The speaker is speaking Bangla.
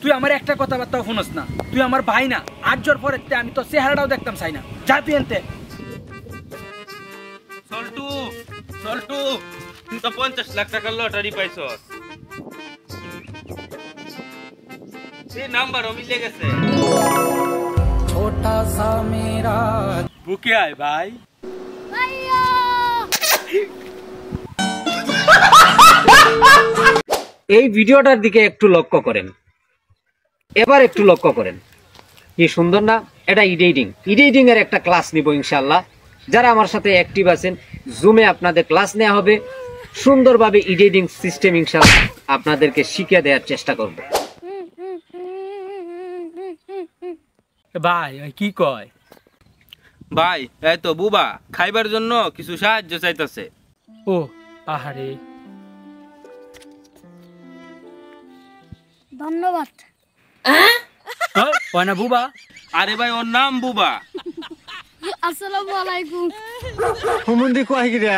তুই আমার একটা কথাবার্তা শুনস না, তুই আমার ভাই না। আজ জোর পরে আমি তো চেহারাটাও দেখতাম চাই না। যা তুই এনতে। সল্টু সল্টু, তুই তো 50 লাখ টাকার লটারি পাইছ। এই নাম্বারও মিলে গেছে। ছোটা সা মেরা বুকে আয় ভাই। এই ভিডিওটার দিকে একটু লক্ষ্য করেন, এবার একটু লক্ষ্য করেন, কি সুন্দর না? এটা এডিটিং এর একটা ক্লাস নিব ইনশাআল্লাহ। যারা আমার সাথে অ্যাক্টিভ আছেন, জুমে আপনাদের ক্লাস নেওয়া হবে, সুন্দরভাবে এডিটিং সিস্টেম ইনশাআল্লাহ আপনাদেরকে শিখিয়ে দেওয়ার চেষ্টা করব। ভাই কি কয়? ভাই এই তো বুবা খাইবার জন্য কিছু সাহায্য চাইতেছে। ও আহারে, ধন্যবাদ। ওই না বুবা? আরে ভাই ওর নাম বুবা। আসসালামু আলাইকুম। হুমুন্দি কয় কি রে?